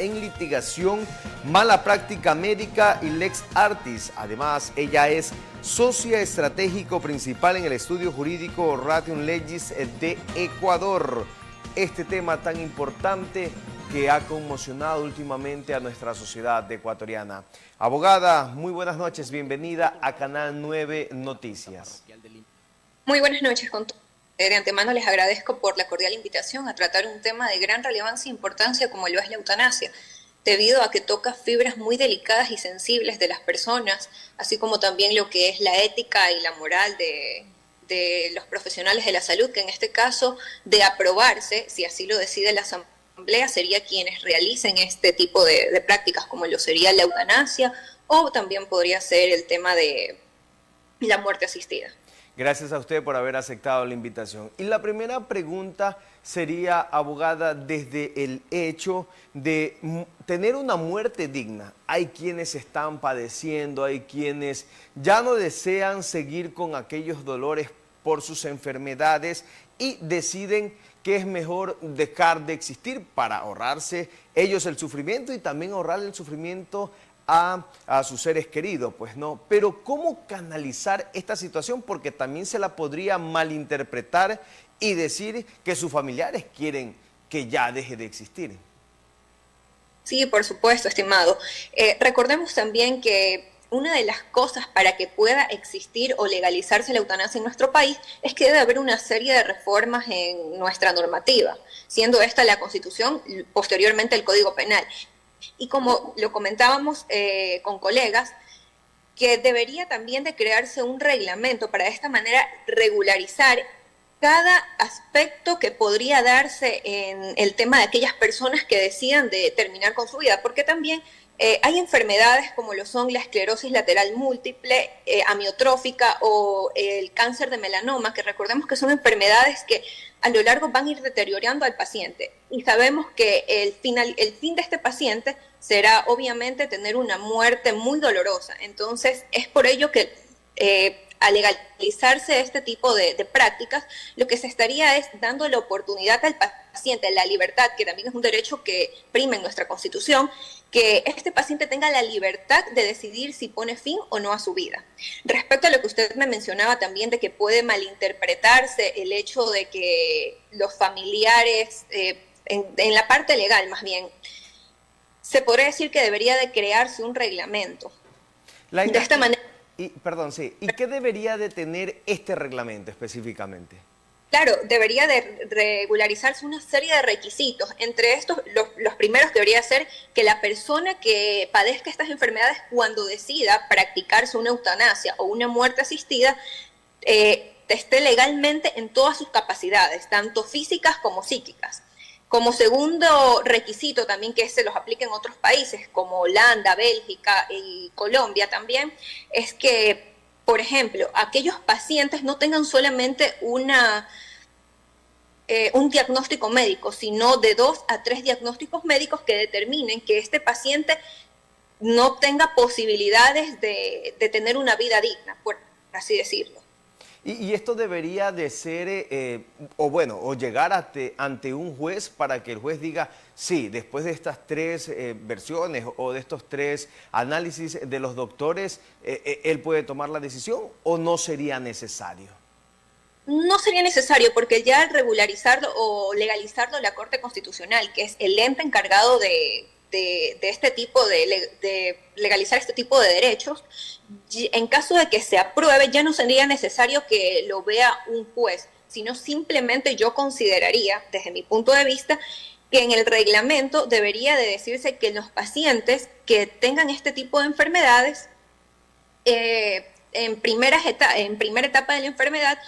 en litigación, mala práctica médica y lex artis. Además, ella es socia estratégico principal en el estudio jurídico Ratium Legis de Ecuador. Este tema tan importante que ha conmocionado últimamente a nuestra sociedad ecuatoriana. Abogada, muy buenas noches, bienvenida a Canal 9 Noticias. Muy buenas noches con todos. De antemano les agradezco por la cordial invitación a tratar un tema de gran relevancia e importancia como lo es la eutanasia, debido a que toca fibras muy delicadas y sensibles de las personas, así como también lo que es la ética y la moral de los profesionales de la salud, que en este caso, de aprobarse, si así lo decide la Asamblea, sería quienes realicen este tipo de prácticas, como lo sería la eutanasia, o también podría ser el tema de la muerte asistida. Gracias a usted por haber aceptado la invitación. Y la primera pregunta sería, abogada, desde el hecho de tener una muerte digna. Hay quienes están padeciendo, hay quienes ya no desean seguir con aquellos dolores por sus enfermedades y deciden que es mejor dejar de existir para ahorrarse ellos el sufrimiento y también ahorrar el sufrimiento a sus seres queridos, pues no. Pero ¿cómo canalizar esta situación? Porque también se la podría malinterpretar y decir que sus familiares quieren que ya deje de existir. Sí, por supuesto, estimado. Recordemos también que una de las cosas para que pueda existir o legalizarse la eutanasia en nuestro país es que debe haber una serie de reformas en nuestra normativa, siendo esta la Constitución, posteriormente el Código Penal. Y como lo comentábamos con colegas, que debería también de crearse un reglamento para de esta manera regularizar cada aspecto que podría darse en el tema de aquellas personas que decidan de terminar con su vida, porque también hay enfermedades como lo son la esclerosis lateral múltiple, amiotrófica o el cáncer de melanoma, que recordemos que son enfermedades que a lo largo van a ir deteriorando al paciente. Y sabemos que el fin de este paciente será obviamente tener una muerte muy dolorosa. Entonces es por ello que al legalizarse este tipo de prácticas, lo que se estaría es dando la oportunidad al paciente, la libertad, que también es un derecho que prima en nuestra Constitución, que este paciente tenga la libertad de decidir si pone fin o no a su vida. Respecto a lo que usted me mencionaba también de que puede malinterpretarse el hecho de que los familiares, en la parte legal más bien, se podría decir que debería de crearse un reglamento. De esta manera. Perdón, sí. ¿Y qué debería de tener este reglamento específicamente? Claro, debería de regularizarse una serie de requisitos. Entre estos, los primeros debería ser que la persona que padezca estas enfermedades, cuando decida practicarse una eutanasia o una muerte asistida, esté legalmente en todas sus capacidades, tanto físicas como psíquicas. Como segundo requisito también que se los aplica en otros países, como Holanda, Bélgica y Colombia también, es que, por ejemplo, aquellos pacientes no tengan solamente un diagnóstico médico, sino de 2 a 3 diagnósticos médicos que determinen que este paciente no tenga posibilidades de tener una vida digna, por así decirlo. Y esto debería de ser, o llegar ante un juez para que el juez diga, sí, después de estas 3 versiones o de estos 3 análisis de los doctores, él puede tomar la decisión, ¿o no sería necesario? No sería necesario, porque ya al regularizarlo o legalizarlo la Corte Constitucional, que es el ente encargado de este tipo de legalizar este tipo de derechos, en caso de que se apruebe, ya no sería necesario que lo vea un juez, sino simplemente yo consideraría, desde mi punto de vista, que en el reglamento debería de decirse que los pacientes que tengan este tipo de enfermedades, en primera etapa de la enfermedad,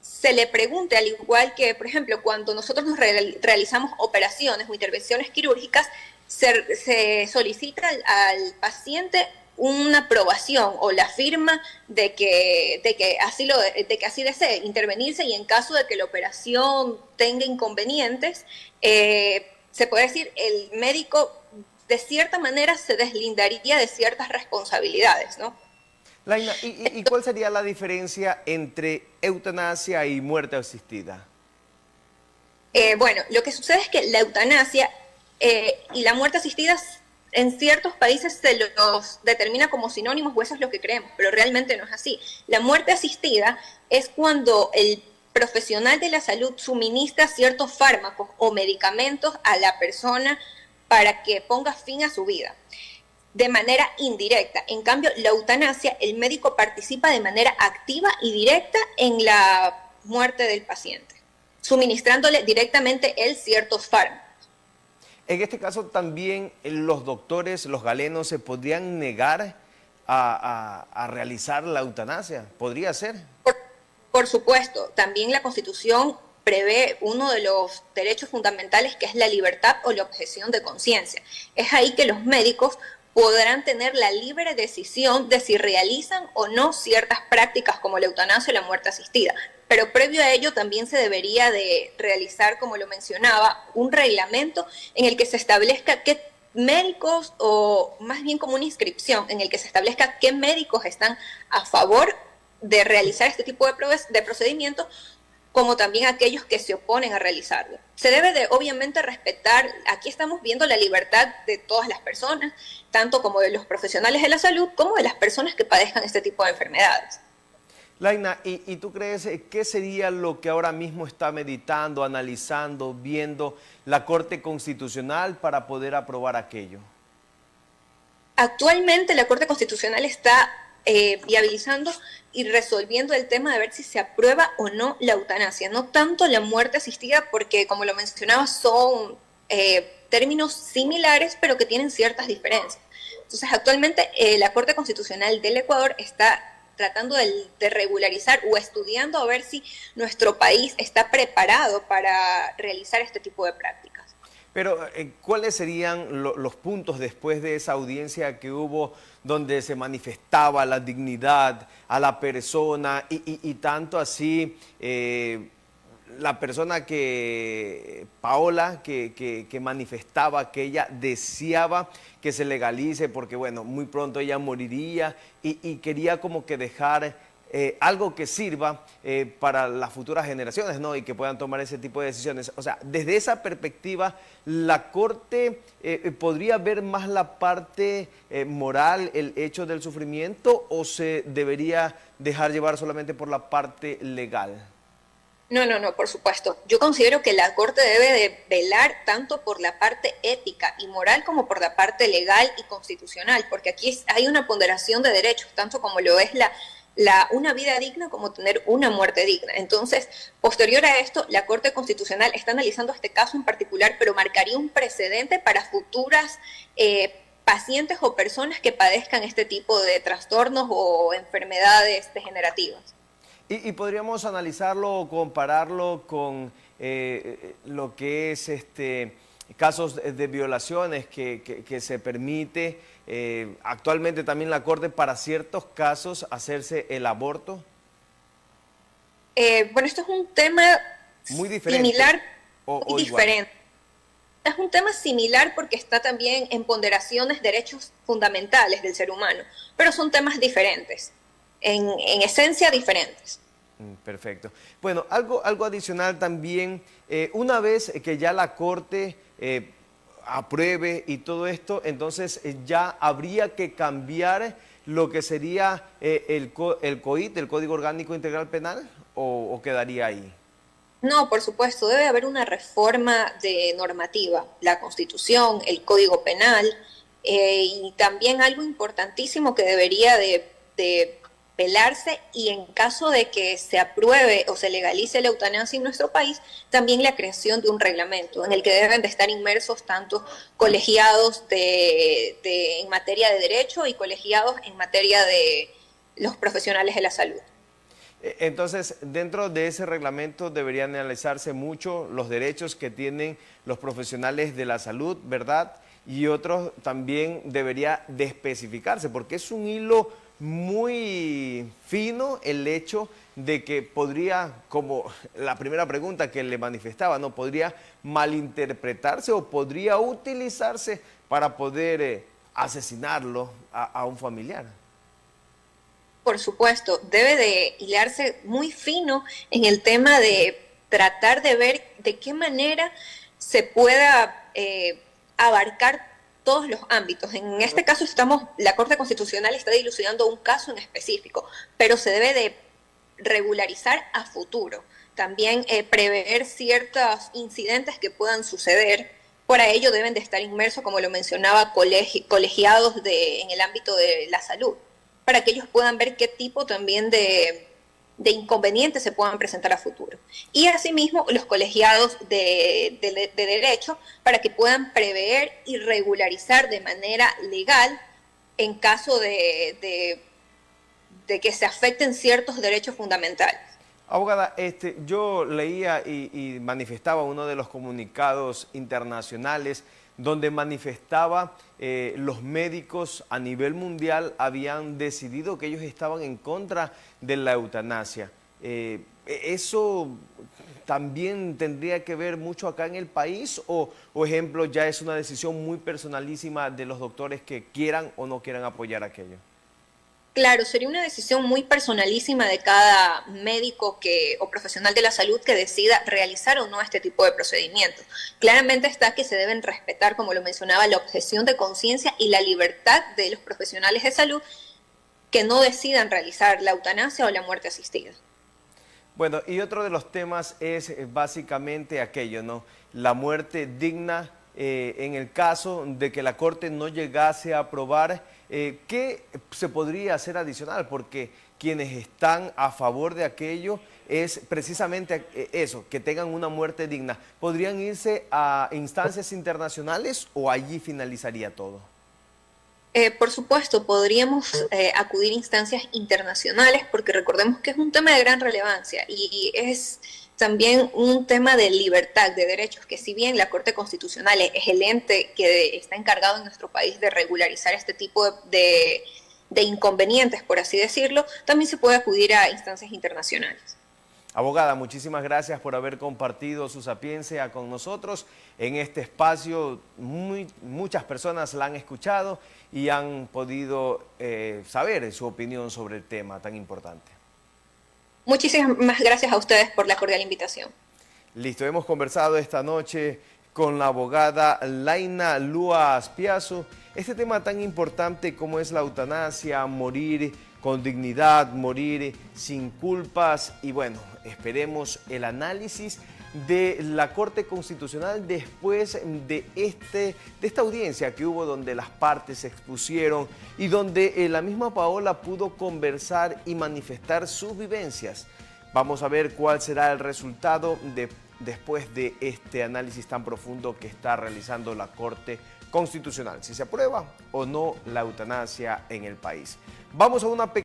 se le pregunte, al igual que, por ejemplo, cuando nosotros nos realizamos operaciones o intervenciones quirúrgicas, se solicita al paciente una aprobación o la firma de que así desee intervenirse, y en caso de que la operación tenga inconvenientes, se puede decir, el médico de cierta manera se deslindaría de ciertas responsabilidades, ¿no? Laina, ¿y cuál sería la diferencia entre eutanasia y muerte asistida? Bueno, lo que sucede es que la eutanasia y la muerte asistida en ciertos países se los determina como sinónimos, o eso es lo que creemos, pero realmente no es así. La muerte asistida es cuando el profesional de la salud suministra ciertos fármacos o medicamentos a la persona para que ponga fin a su vida de manera indirecta. En cambio, la eutanasia, el médico participa de manera activa y directa en la muerte del paciente, suministrándole directamente él ciertos fármacos. En este caso también los doctores, los galenos, se podrían negar a realizar la eutanasia. ¿Podría ser? Por supuesto, también la Constitución prevé uno de los derechos fundamentales, que es la libertad o la objeción de conciencia. Es ahí que los médicos podrán tener la libre decisión de si realizan o no ciertas prácticas como la eutanasia o la muerte asistida. Pero previo a ello también se debería de realizar, como lo mencionaba, un reglamento en el que se establezca qué médicos, o más bien como una inscripción, en el que se establezca qué médicos están a favor de realizar este tipo de procedimientos, como también aquellos que se oponen a realizarlo. Se debe de, obviamente, respetar, aquí estamos viendo la libertad de todas las personas, tanto como de los profesionales de la salud, como de las personas que padezcan este tipo de enfermedades. Laina, ¿y tú crees qué sería lo que ahora mismo está meditando, analizando, viendo la Corte Constitucional para poder aprobar aquello? Actualmente la Corte Constitucional está viabilizando y resolviendo el tema de ver si se aprueba o no la eutanasia, no tanto la muerte asistida, porque como lo mencionaba son términos similares pero que tienen ciertas diferencias. Entonces actualmente la Corte Constitucional del Ecuador está tratando de regularizar o estudiando a ver si nuestro país está preparado para realizar este tipo de prácticas. Pero, ¿cuáles serían los puntos después de esa audiencia que hubo donde se manifestaba la dignidad a la persona y tanto así la persona Paola, que manifestaba que ella deseaba que se legalice porque, bueno, muy pronto ella moriría y quería como que dejar algo que sirva para las futuras generaciones, ¿no? Y que puedan tomar ese tipo de decisiones. O sea, desde esa perspectiva, ¿la Corte podría ver más la parte moral, el hecho del sufrimiento, o se debería dejar llevar solamente por la parte legal? No, por supuesto. Yo considero que la Corte debe de velar tanto por la parte ética y moral como por la parte legal y constitucional, porque aquí hay una ponderación de derechos, tanto como lo es una vida digna como tener una muerte digna. Entonces, posterior a esto, la Corte Constitucional está analizando este caso en particular, pero marcaría un precedente para futuras pacientes o personas que padezcan este tipo de trastornos o enfermedades degenerativas. Y podríamos analizarlo o compararlo con lo que es casos de violaciones que se permite actualmente también la Corte para ciertos casos hacerse el aborto. Bueno, esto es un tema muy diferente, similar o y diferente. Es un tema similar porque está también en ponderaciones derechos fundamentales del ser humano, pero son temas diferentes, en esencia diferentes. Perfecto. Bueno, algo adicional también, una vez que ya la Corte apruebe y todo esto, entonces ya habría que cambiar lo que sería el COIP, el Código Orgánico Integral Penal, o quedaría ahí. No, por supuesto, debe haber una reforma de normativa, la Constitución, el Código Penal, y también algo importantísimo que debería de velarse, y en caso de que se apruebe o se legalice la eutanasia en nuestro país, también la creación de un reglamento en el que deben de estar inmersos tanto colegiados en materia de derecho y colegiados en materia de los profesionales de la salud. Entonces, dentro de ese reglamento deberían analizarse mucho los derechos que tienen los profesionales de la salud, ¿verdad? Y otros también debería de especificarse, porque es un hilo muy fino el hecho de que podría, como la primera pregunta que le manifestaba, ¿no? Podría malinterpretarse o podría utilizarse para poder asesinarlo a un familiar. Por supuesto, debe de hilarse muy fino en el tema de tratar de ver de qué manera se pueda abarcar todos los ámbitos. En este caso la Corte Constitucional está dilucidando un caso en específico, pero se debe de regularizar a futuro. También prever ciertos incidentes que puedan suceder. Para ello deben de estar inmersos, como lo mencionaba, colegiados en el ámbito de la salud, para que ellos puedan ver qué tipo también de inconvenientes se puedan presentar a futuro. Y asimismo los colegiados de derecho, para que puedan prever y regularizar de manera legal en caso de que se afecten ciertos derechos fundamentales. Abogada, yo leía y manifestaba uno de los comunicados internacionales donde manifestaba los médicos a nivel mundial habían decidido que ellos estaban en contra de la eutanasia. ¿Eso también tendría que ver mucho acá en el país o ejemplo, ya es una decisión muy personalísima de los doctores que quieran o no quieran apoyar aquello? Claro, sería una decisión muy personalísima de cada médico o profesional de la salud que decida realizar o no este tipo de procedimientos. Claramente está que se deben respetar, como lo mencionaba, la objeción de conciencia y la libertad de los profesionales de salud que no decidan realizar la eutanasia o la muerte asistida. Bueno, y otro de los temas es básicamente aquello, ¿no? La muerte digna. En el caso de que la Corte no llegase a aprobar, ¿qué se podría hacer adicional? Porque quienes están a favor de aquello es precisamente eso, que tengan una muerte digna. ¿Podrían irse a instancias internacionales o allí finalizaría todo? Por supuesto, podríamos acudir a instancias internacionales porque recordemos que es un tema de gran relevancia y es también un tema de libertad, de derechos, que si bien la Corte Constitucional es el ente que está encargado en nuestro país de regularizar este tipo de inconvenientes, por así decirlo, también se puede acudir a instancias internacionales. Abogada, muchísimas gracias por haber compartido su sapiencia con nosotros en este espacio. Muchas personas la han escuchado y han podido saber su opinión sobre el tema tan importante. Muchísimas gracias a ustedes por la cordial invitación. Listo, hemos conversado esta noche con la abogada Laina Lua Aspiazu. Este tema tan importante como es la eutanasia, morir con dignidad, morir sin culpas y bueno, esperemos el análisis de la Corte Constitucional después de esta audiencia que hubo donde las partes se expusieron y donde la misma Paola pudo conversar y manifestar sus vivencias. Vamos a ver cuál será el resultado después de este análisis tan profundo que está realizando la Corte Constitucional, si se aprueba o no la eutanasia en el país. Vamos a una pequeña